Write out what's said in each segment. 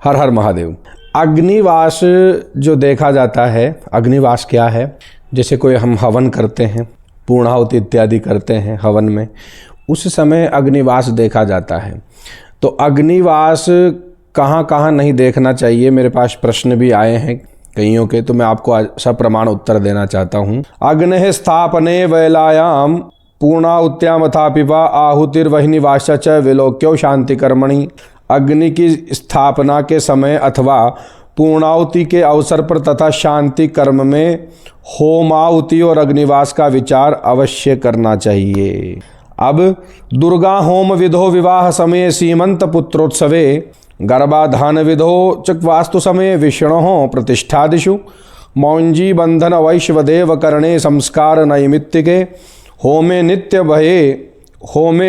हर हर महादेव। अग्निवास जो देखा जाता है, अग्निवास क्या है? जैसे कोई हम हवन करते हैं, पूर्णाहुति इत्यादि करते हैं हवन में, उस समय अग्निवास देखा जाता है। तो अग्निवास कहाँ कहाँ नहीं देखना चाहिए, मेरे पास प्रश्न भी आए हैं कईयों के, तो मैं आपको सप्रमाण उत्तर देना चाहता हूँ। अग्नि स्थापने वैलायाम पूर्णाहुत्याम अथा पिबा आहुतिर्वह्निवास च विलोक्यो शांति कर्मणि। अग्नि की स्थापना के समय अथवा पूर्णाहुति के अवसर पर तथा शांति कर्म में होमाहुति और अग्निवास का विचार अवश्य करना चाहिए। अब दुर्गा होम विधो विवाह समय सीमंत पुत्रोत्सवे गर्भाधान विधो च वास्तु समय विष्णु प्रतिष्ठादिषु मौंजी बंधन वैश्वदेव करणे संस्कार नैमित्तिके होमे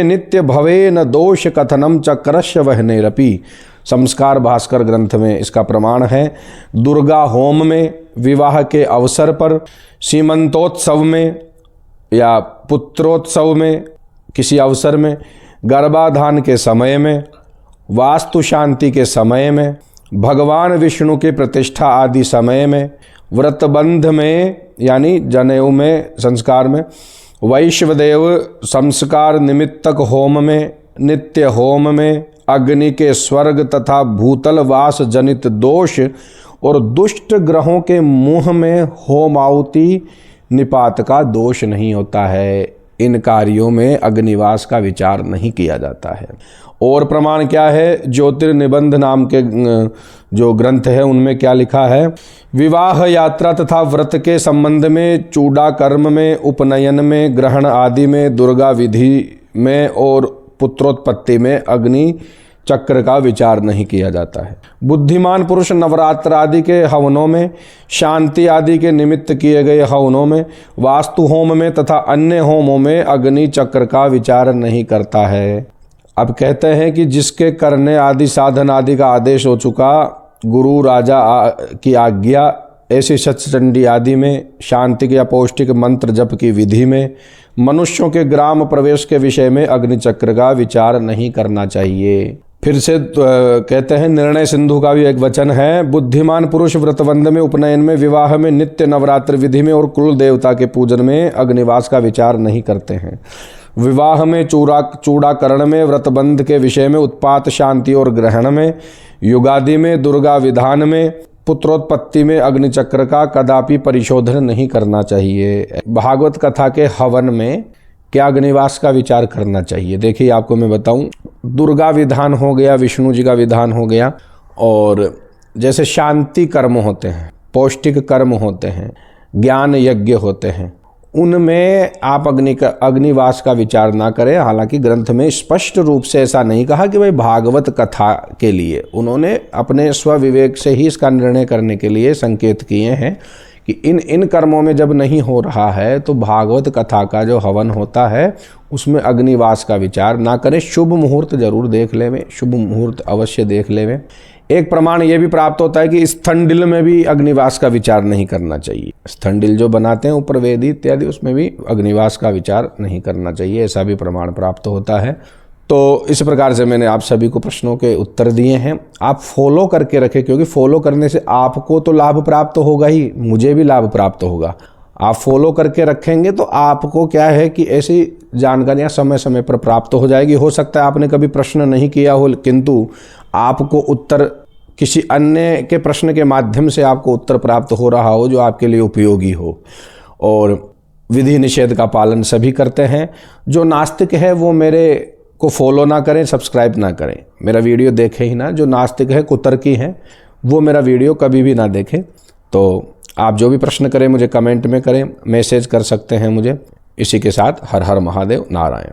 नित्य भवे न दोष कथनम चक्रस्य वहनेरपि। संस्कार भास्कर ग्रंथ में इसका प्रमाण है। दुर्गा होम में, विवाह के अवसर पर, सीमंतोत्सव में या पुत्रोत्सव में, किसी अवसर में, गर्भाधान के समय में, वास्तु शांति के समय में, भगवान विष्णु की प्रतिष्ठा आदि समय में, व्रतबंध में यानी जनेऊ में, संस्कार में, वैश्वदेव संस्कार निमित्तक होम में, नित्य होम में, अग्नि के स्वर्ग तथा भूतल वास जनित दोष और दुष्ट ग्रहों के मुंह में होमाहुति निपात का दोष नहीं होता है। इन कार्यों में अग्निवास का विचार नहीं किया जाता है। और प्रमाण क्या है? ज्योतिर्निबंध नाम के जो ग्रंथ है उनमें क्या लिखा है? विवाह यात्रा तथा व्रत के संबंध में, चूड़ा कर्म में, उपनयन में, ग्रहण आदि में, दुर्गा विधि में और पुत्रोत्पत्ति में अग्नि चक्र का विचार नहीं किया जाता है। बुद्धिमान पुरुष नवरात्र आदि के हवनों में, शांति आदि के निमित्त किए गए हवनों में, वास्तु होम में तथा अन्य होमों में अग्नि चक्र का विचार नहीं करता है। अब कहते हैं कि जिसके करने आदि साधन आदि का आदेश हो चुका, गुरु राजा की आज्ञा, ऐसी सचचंडी आदि में, शांति के अपौष्टिक मंत्र जप की विधि में, मनुष्यों के ग्राम प्रवेश के विषय में अग्निचक्र का विचार नहीं करना चाहिए। फिर से कहते हैं, निर्णय सिंधु का भी एक वचन है, बुद्धिमान पुरुष व्रतबंध में, उपनयन में, विवाह में, नित्य नवरात्र विधि में और कुल देवता के पूजन में अग्निवास का विचार नहीं करते हैं। विवाह में, चूड़ाकरण में, व्रतबंध के विषय में, उत्पात शांति और ग्रहण में, युगादि में, दुर्गा विधान में, पुत्रोत्पत्ति में अग्निचक्र का कदापि परिशोधन नहीं करना चाहिए। भागवत कथा के हवन में क्या अग्निवास का विचार करना चाहिए? देखिए आपको मैं बताऊं, दुर्गा विधान हो गया, विष्णु जी का विधान हो गया, और जैसे शांति कर्म होते हैं, पौष्टिक कर्म होते हैं, ज्ञान यज्ञ होते हैं, उनमें आप अग्निवास का विचार ना करें। हालांकि ग्रंथ में स्पष्ट रूप से ऐसा नहीं कहा कि भाई भागवत कथा के लिए, उन्होंने अपने स्वविवेक से ही इसका निर्णय करने के लिए संकेत किए हैं कि इन कर्मों में जब नहीं हो रहा है तो भागवत कथा का जो हवन होता है उसमें अग्निवास का विचार ना करें। शुभ मुहूर्त जरूर देख लेवें, शुभ मुहूर्त अवश्य देख लेवें। एक प्रमाण ये भी प्राप्त होता है कि स्थंडिल में भी अग्निवास का विचार नहीं करना चाहिए। स्थंडिल जो बनाते हैं ऊपर वेदी इत्यादि, उसमें भी अग्निवास का विचार नहीं करना चाहिए, ऐसा भी प्रमाण प्राप्त होता है। तो इस प्रकार से मैंने आप सभी को प्रश्नों के उत्तर दिए हैं। आप फॉलो करके रखें, क्योंकि फॉलो करने से आपको तो लाभ प्राप्त होगा ही, मुझे भी लाभ प्राप्त होगा। आप फॉलो करके रखेंगे तो आपको क्या है कि ऐसी जानकारियां समय समय पर प्राप्त हो जाएगी। हो सकता है आपने कभी प्रश्न नहीं किया हो, किंतु आपको उत्तर किसी अन्य के प्रश्न के माध्यम से आपको उत्तर प्राप्त हो रहा हो जो आपके लिए उपयोगी हो। और विधि निषेध का पालन सभी करते हैं। जो नास्तिक है वो मेरे को फॉलो ना करें, सब्सक्राइब ना करें, मेरा वीडियो देखें ही ना। जो नास्तिक है, कुतर्की हैं, वो मेरा वीडियो कभी भी ना देखें। तो आप जो भी प्रश्न करें मुझे कमेंट में करें, मैसेज कर सकते हैं मुझे। इसी के साथ हर हर महादेव, नारायण।